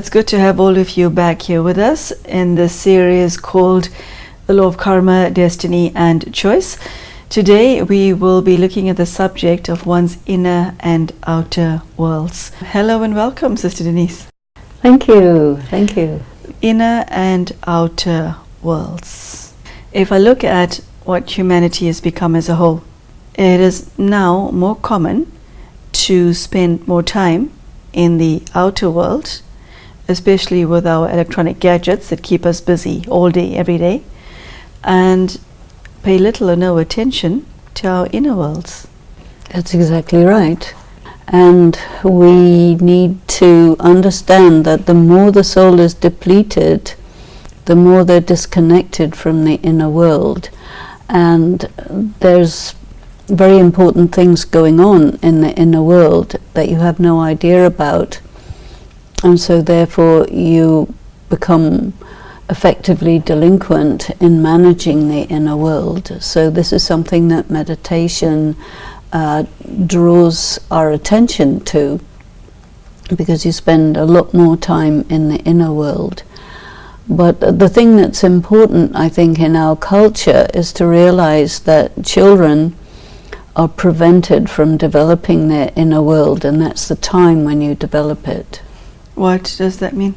It's good to have all of you back here with us in this series called The Law of Karma, Destiny and Choice. Today we will be looking at the subject of one's inner and outer worlds. Hello and welcome, Sister Denise. Thank you. Thank you. Inner and outer worlds. If I look at what humanity has become as a whole, it is now more common to spend more time in the outer world, especially with our electronic gadgets that keep us busy all day, every day, and pay little or no attention to our inner worlds. That's exactly right. And we need to understand that the more the soul is depleted, the more they're disconnected from the inner world. And there's very important things going on in the inner world that you have no idea about. And so therefore you become effectively delinquent in managing the inner world. So this is something that meditation draws our attention to, because you spend a lot more time in the inner world. But the thing that's important, I think, in our culture is to realize that children are prevented from developing their inner world, and that's the time when you develop it. What does that mean?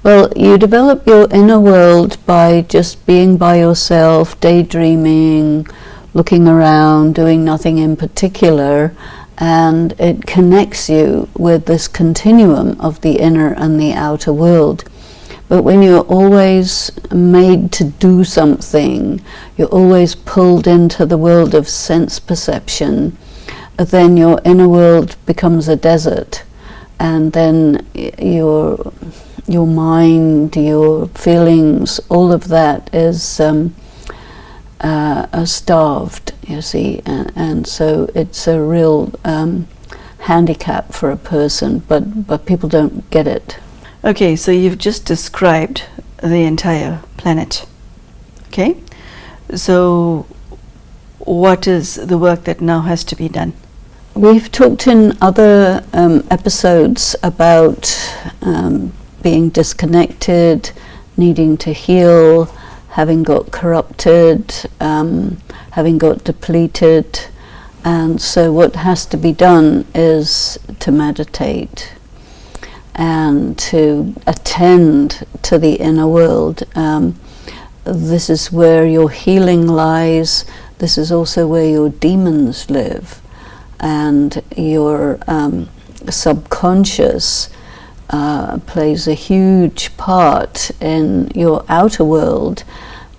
Well, you develop your inner world by just being by yourself, daydreaming, looking around, doing nothing in particular, and it connects you with this continuum of the inner and the outer world. But when you're always made to do something, you're always pulled into the world of sense perception, then your inner world becomes a desert. And then your mind, your feelings, all of that is starved, you see. And so it's a real handicap for a person, but people don't get it. Okay, so you've just described the entire planet. Okay, so what is the work that now has to be done? We've talked in other episodes about being disconnected, needing to heal, having got corrupted, having got depleted. And so what has to be done is to meditate and to attend to the inner world. This is where your healing lies. This is also where your demons live. And your subconscious plays a huge part in your outer world.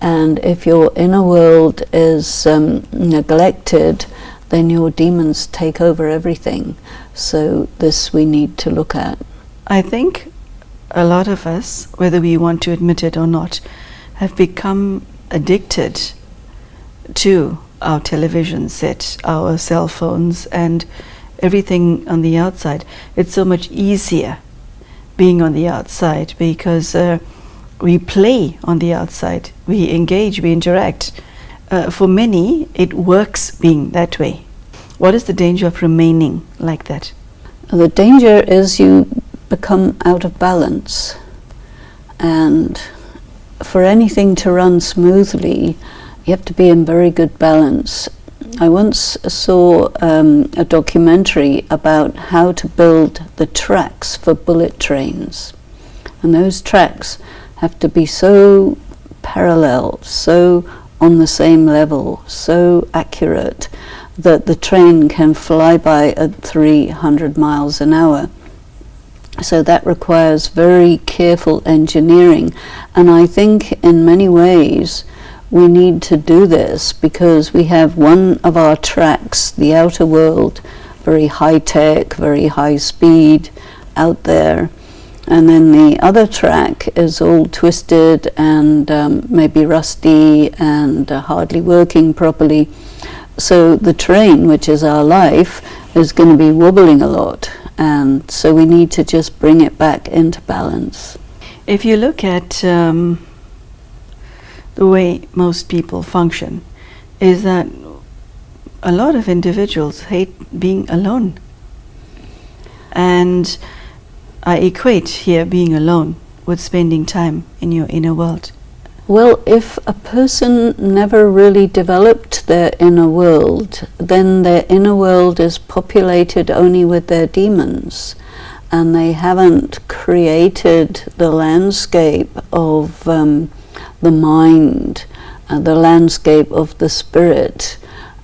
And if your inner world is neglected, then your demons take over everything. So this we need to look at. I think a lot of us, whether we want to admit it or not, have become addicted to our television set, our cell phones, and everything on the outside. It's so much easier being on the outside because we play on the outside, we engage, we interact. For many, it works being that way. What is the danger of remaining like that? The danger is you become out of balance. And for anything to run smoothly, you have to be in very good balance. I once saw a documentary about how to build the tracks for bullet trains. And those tracks have to be so parallel, so on the same level, so accurate that the train can fly by at 300 miles an hour. So that requires very careful engineering. And I think in many ways we need to do this because we have one of our tracks, the outer world, very high tech, very high speed out there. And then the other track is all twisted and maybe rusty and hardly working properly. So the train, which is our life, is going to be wobbling a lot. And so we need to just bring it back into balance. If you look at the way most people function, is that a lot of individuals hate being alone. And I equate here being alone with spending time in your inner world. Well, if a person never really developed their inner world, then their inner world is populated only with their demons, and they haven't created the landscape of the mind, the landscape of the spirit.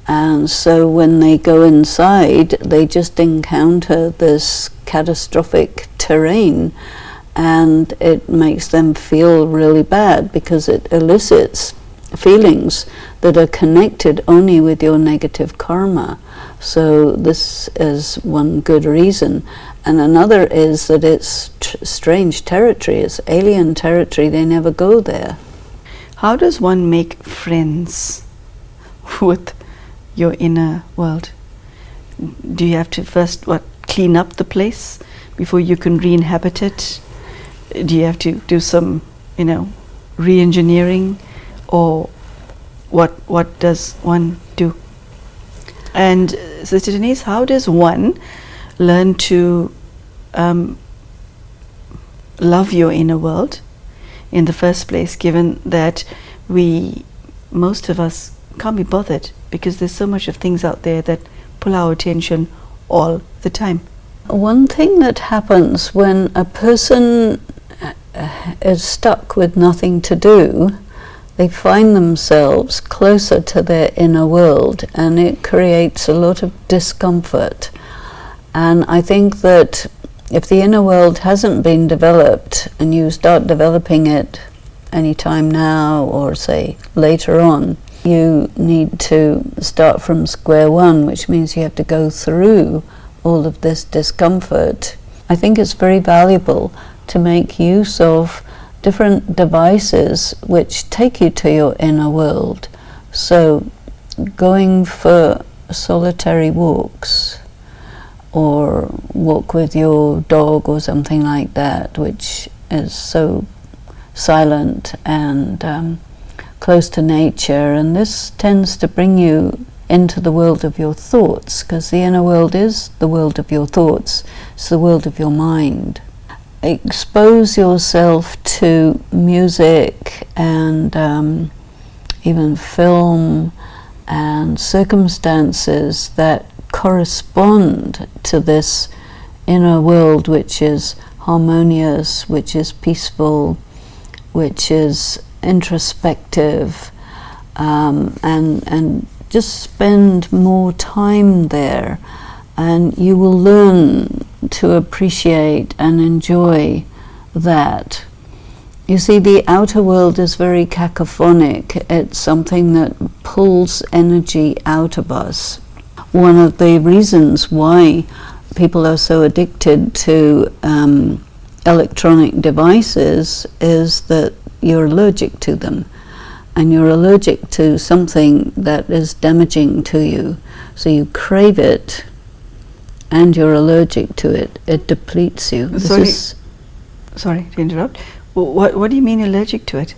And so when they go inside, they just encounter this catastrophic terrain, and it makes them feel really bad because it elicits feelings that are connected only with your negative karma. So this is one good reason. And another is that it's strange territory, it's alien territory, they never go there. How does one make friends with your inner world? Do you have to first clean up the place before you can re-inhabit it? Do you have to do some, re-engineering, or what does one do? And Sister Denise, how does one learn to love your inner world in the first place, given that most of us can't be bothered because there's so much of things out there that pull our attention all the time? One thing that happens when a person is stuck with nothing to do, they find themselves closer to their inner world, and it creates a lot of discomfort. And I think that if the inner world hasn't been developed and you start developing it anytime now or say later on, you need to start from square one, which means you have to go through all of this discomfort. I think it's very valuable to make use of different devices which take you to your inner world. So going for solitary walks, or walk with your dog or something like that, which is so silent and close to nature, and this tends to bring you into the world of your thoughts, because the inner world is the world of your thoughts, it's the world of your mind. Expose yourself to music and even film and circumstances that correspond to this inner world, which is harmonious, which is peaceful, which is introspective, and just spend more time there, and you will learn to appreciate and enjoy that. You see, the outer world is very cacophonic. It's something that pulls energy out of us. One of the reasons why people are so addicted to electronic devices is that you're allergic to them, and you're allergic to something that is damaging to you. So you crave it, and you're allergic to it. It depletes you. Sorry to interrupt. What do you mean allergic to it?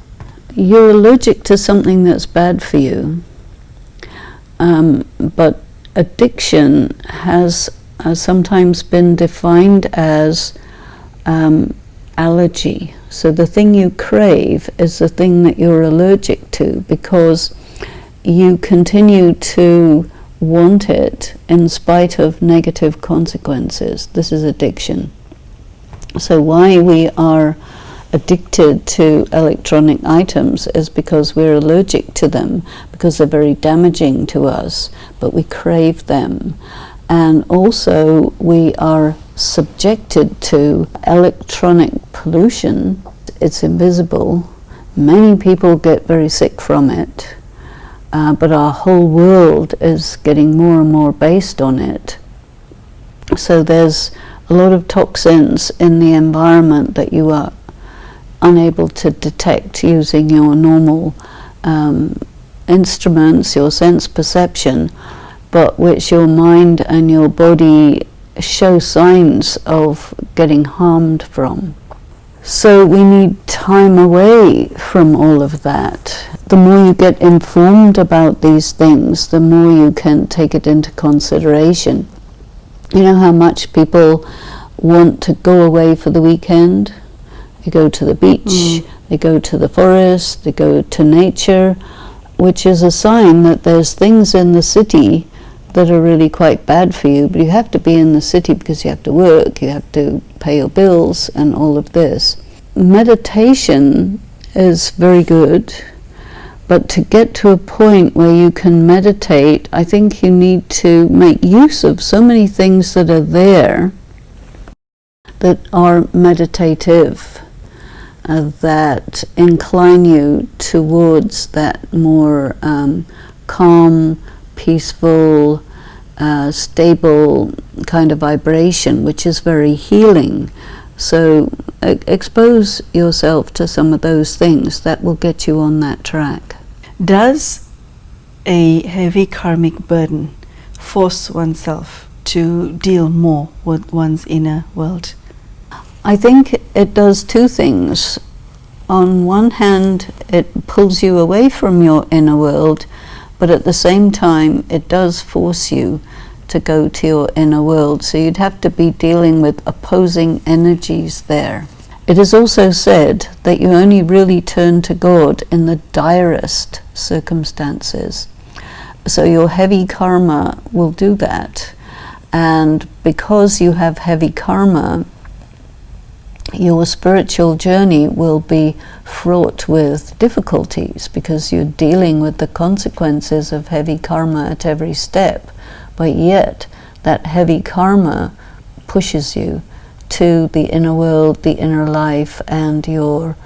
You're allergic to something that's bad for you. But addiction has sometimes been defined as allergy. So the thing you crave is the thing that you're allergic to, because you continue to want it in spite of negative consequences. This is addiction. So why we are addicted to electronic items is because we're allergic to them, because they're very damaging to us, but we crave them. And also we are subjected to electronic pollution. It's invisible. Many people get very sick from it, but our whole world is getting more and more based on it. So there's a lot of toxins in the environment that you are unable to detect using your normal instruments, your sense perception, but which your mind and your body show signs of getting harmed from. So we need time away from all of that. The more you get informed about these things, the more you can take it into consideration. You know how much people want to go away for the weekend. They go to the beach, they go to the forest, they go to nature, which is a sign that there's things in the city that are really quite bad for you, but you have to be in the city because you have to work, you have to pay your bills and all of this. Meditation is very good, but to get to a point where you can meditate, I think you need to make use of so many things that are there that are meditative, that incline you towards that more calm, peaceful, stable kind of vibration, which is very healing. So expose yourself to some of those things that will get you on that track. Does a heavy karmic burden force oneself to deal more with one's inner world? I think it does two things. On one hand, it pulls you away from your inner world, but at the same time, it does force you to go to your inner world. So you'd have to be dealing with opposing energies there. It is also said that you only really turn to God in the direst circumstances. So your heavy karma will do that. And because you have heavy karma, your spiritual journey will be fraught with difficulties because you're dealing with the consequences of heavy karma at every step. But yet, that heavy karma pushes you to the inner world, the inner life, and your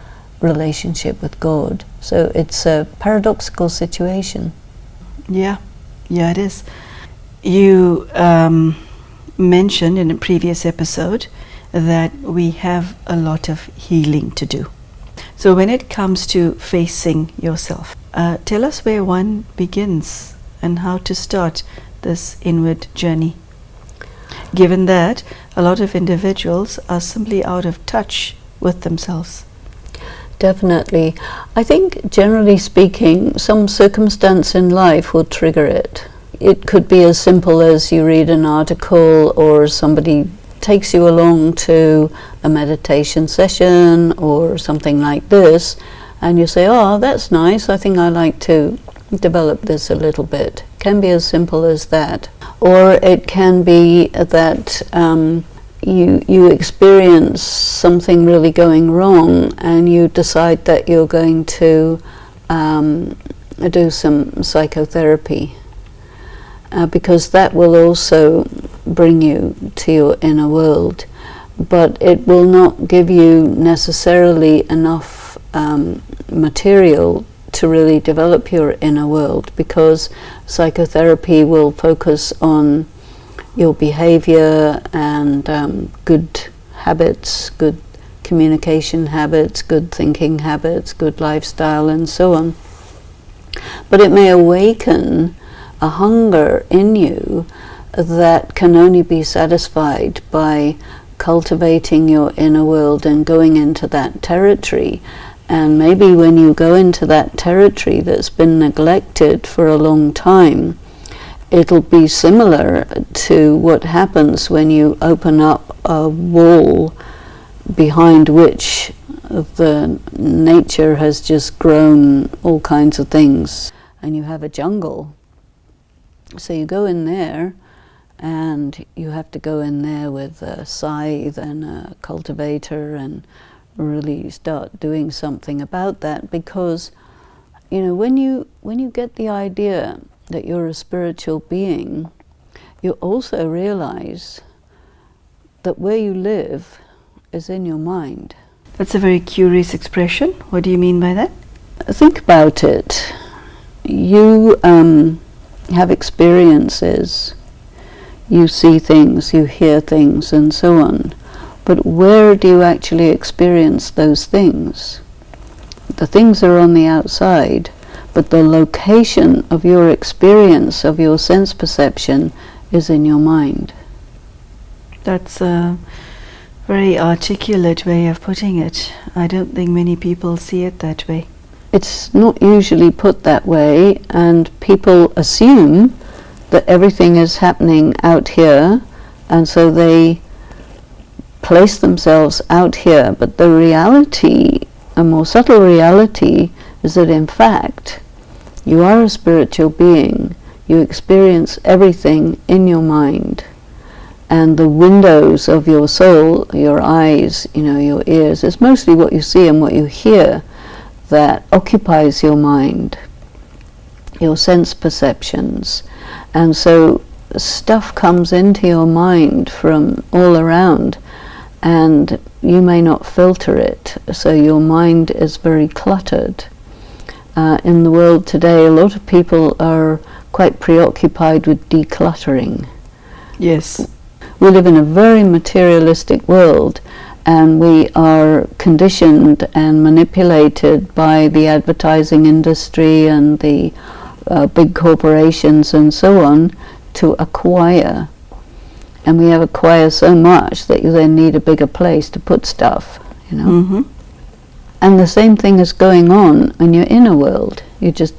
relationship with God. So it's a paradoxical situation. Yeah, it is. You mentioned in a previous episode that we have a lot of healing to do. So when it comes to facing yourself, tell us where one begins and how to start this inward journey, given that a lot of individuals are simply out of touch with themselves. Definitely. I think, generally speaking, some circumstance in life will trigger it. It could be as simple as you read an article, or somebody takes you along to a meditation session or something like this, and you say, oh, that's nice, I think I like to develop this a little bit. It can be as simple as that. Or it can be that you experience something really going wrong, and you decide that you're going to do some psychotherapy, because that will also bring you to your inner world, but it will not give you necessarily enough material to really develop your inner world, because psychotherapy will focus on your behavior and good habits, good communication habits, good thinking habits, good lifestyle, and so on. But it may awaken a hunger in you that can only be satisfied by cultivating your inner world and going into that territory. And maybe when you go into that territory that's been neglected for a long time, it'll be similar to what happens when you open up a wall behind which the nature has just grown all kinds of things, and you have a jungle. So you go in there, and you have to go in there with a scythe and a cultivator and really start doing something about that, because when you get the idea that you're a spiritual being, you also realize that where you live is in your mind. That's a very curious expression. What do you mean by that? Think about it. You have experiences, you see things, you hear things, and so on. But where do you actually experience those things? The things are on the outside, but the location of your experience, of your sense perception, is in your mind. That's a very articulate way of putting it. I don't think many people see it that way. It's not usually put that way, and people assume that everything is happening out here, and so they place themselves out here, but the reality, a more subtle reality, is that in fact you are a spiritual being. You experience everything in your mind, and the windows of your soul, your eyes, your ears, it's mostly what you see and what you hear that occupies your mind, your sense perceptions. And so stuff comes into your mind from all around, and you may not filter it, so your mind is very cluttered. In the world today, a lot of people are quite preoccupied with decluttering. Yes. We live in a very materialistic world, and we are conditioned and manipulated by the advertising industry and the big corporations and so on to acquire. And we have acquired so much that you then need a bigger place to put stuff, Mm-hmm. And the same thing is going on in your inner world. You're just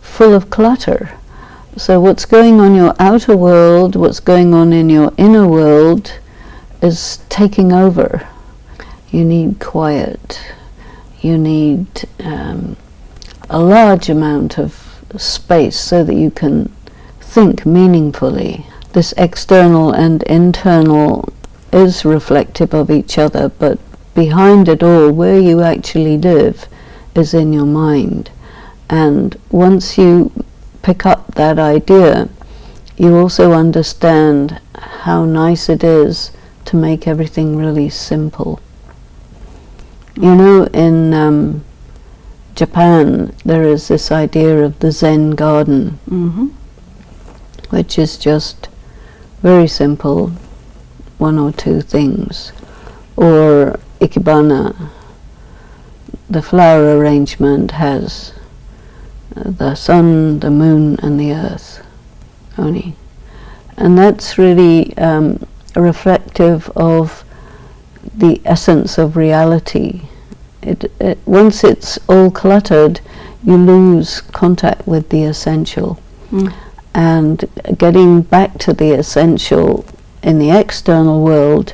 full of clutter. So what's going on in your outer world, what's going on in your inner world is taking over. You need quiet. You need a large amount of space so that you can think meaningfully. This external and internal is reflective of each other, but behind it all, where you actually live is in your mind. And once you pick up that idea, you also understand how nice it is to make everything really simple. In Japan, there is this idea of the Zen Garden, Mm-hmm. which is just very simple, one or two things. Or Ikebana, the flower arrangement has the sun, the moon, and the earth only. And that's really reflective of the essence of reality. Once it's all cluttered, you lose contact with the essential. Mm. And getting back to the essential in the external world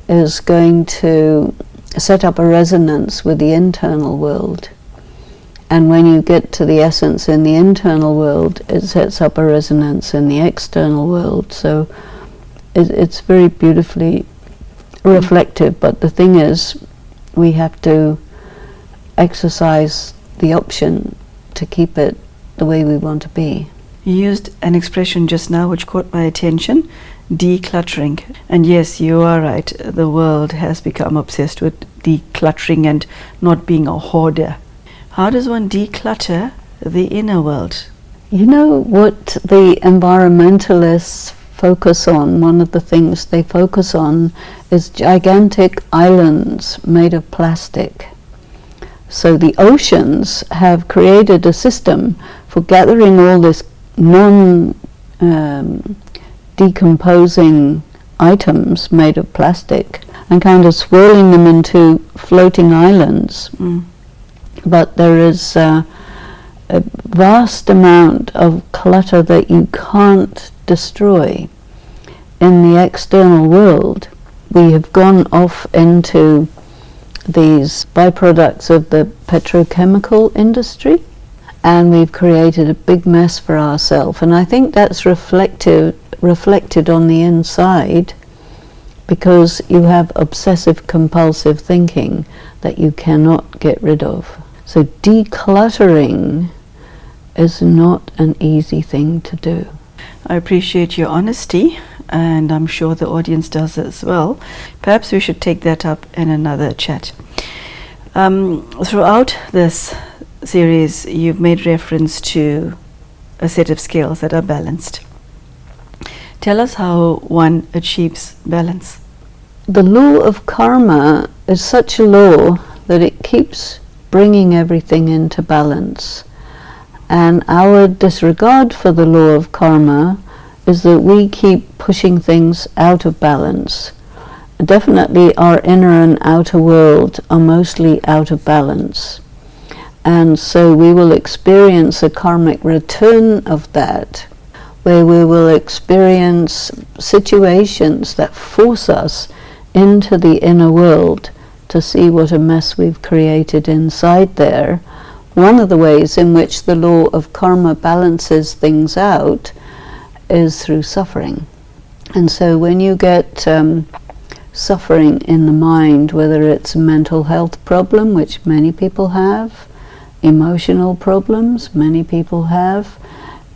is going to set up a resonance with the internal world. And when you get to the essence in the internal world, it sets up a resonance in the external world. So it's very beautifully reflective. But the thing is, we have to exercise the option to keep it the way we want to be. You used an expression just now which caught my attention, decluttering. And yes, you are right. The world has become obsessed with decluttering and not being a hoarder. How does one declutter the inner world? You know what the environmentalists focus on? One of the things they focus on is gigantic islands made of plastic. So the oceans have created a system for gathering all this non-decomposing items made of plastic and kind of swirling them into floating islands. Mm. But there is a vast amount of clutter that you can't destroy in the external world. We have gone off into these byproducts of the petrochemical industry, and we've created a big mess for ourselves. And I think that's reflected on the inside, because you have obsessive compulsive thinking that you cannot get rid of. So decluttering is not an easy thing to do. I appreciate your honesty, and I'm sure the audience does as well. Perhaps we should take that up in another chat. Throughout this series, you've made reference to a set of scales that are balanced. Tell us how one achieves balance. The law of karma is such a law that it keeps bringing everything into balance. And our disregard for the law of karma is that we keep pushing things out of balance. Definitely our inner and outer world are mostly out of balance. And so we will experience a karmic return of that, where we will experience situations that force us into the inner world to see what a mess we've created inside there, one of the ways in which the law of karma balances things out is through suffering. And so when you get suffering in the mind, whether it's a mental health problem, which many people have, emotional problems many people have,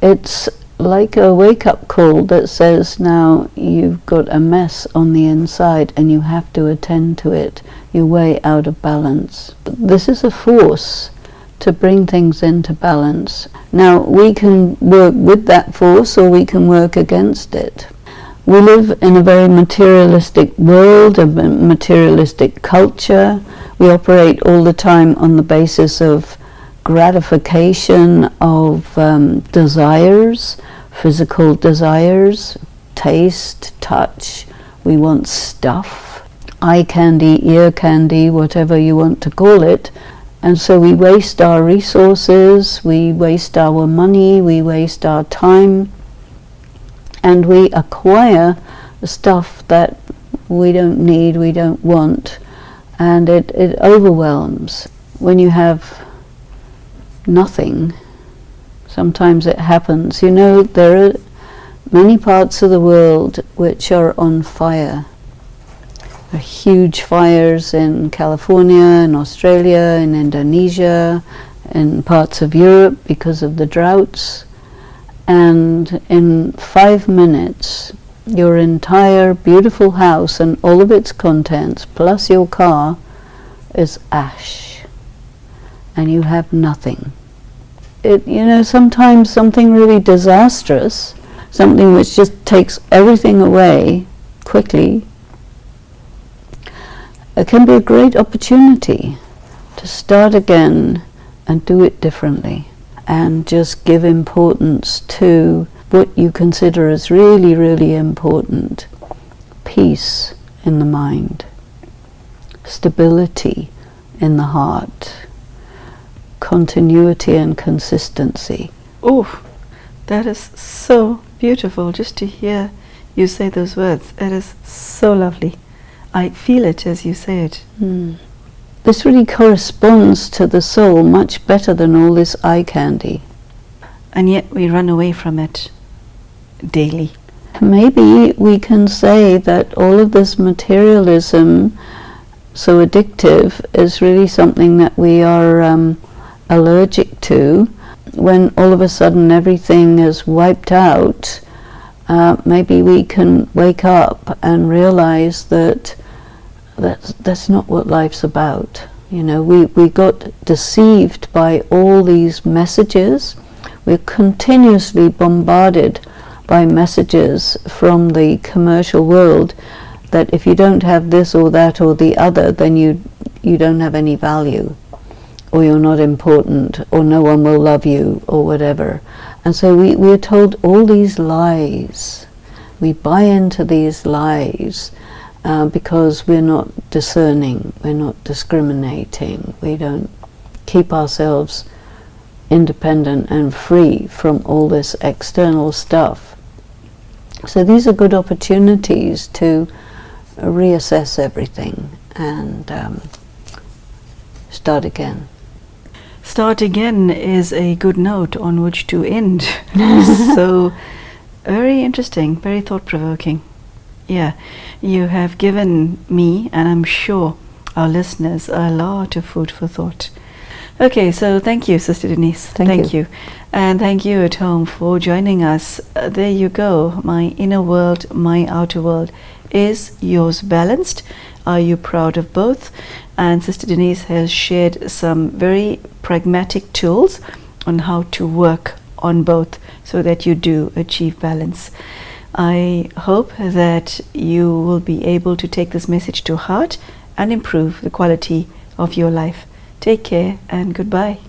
it's like a wake-up call that says, now you've got a mess on the inside and you have to attend to it. You're way out of balance. This is a force to bring things into balance. Now, we can work with that force or we can work against it. We live in a very materialistic world, a materialistic culture. We operate all the time on the basis of gratification of desires, physical desires, taste, touch. We want stuff, eye candy, ear candy, whatever you want to call it. And so we waste our resources, we waste our money, we waste our time, and we acquire stuff that we don't need, we don't want, and it overwhelms. When you have nothing, sometimes it happens. You know, there are many parts of the world which are on fire. There are huge fires in California, in Australia, in Indonesia, in parts of Europe because of the droughts. And in 5 minutes, your entire beautiful house and all of its contents, plus your car, is ash. And you have nothing. You know, sometimes something really disastrous, something which just takes everything away quickly, it can be a great opportunity to start again and do it differently, and just give importance to what you consider as really, really important. Peace in the mind, stability in the heart, continuity and consistency. Oh, that is so beautiful just to hear you say those words. It is so lovely. I feel it as you say it. This really corresponds to the soul much better than all this eye candy. And yet we run away from it daily. Maybe we can say that all of this materialism, so addictive, is really something that we are allergic to. When all of a sudden everything is wiped out, maybe we can wake up and realize that that's not what life's about. You know, we got deceived by all these messages. We're continuously bombarded by messages from the commercial world that if you don't have this or that or the other, then you don't have any value, or you're not important, or no one will love you, or whatever. And so we're told all these lies. We buy into these lies because we're not discerning, we're not discriminating, we don't keep ourselves independent and free from all this external stuff. So these are good opportunities to reassess everything and start again. Start again is a good note on which to end. So very interesting, very thought-provoking. Yeah, you have given me, and I'm sure our listeners, a lot of food for thought. Okay, so thank you, Sister Denise. Thank you. And thank you at home for joining us. There you go. My inner world, my outer world. Is yours balanced? Are you proud of both? And Sister Denise has shared some very pragmatic tools on how to work on both so that you do achieve balance. I hope that you will be able to take this message to heart and improve the quality of your life. Take care and goodbye.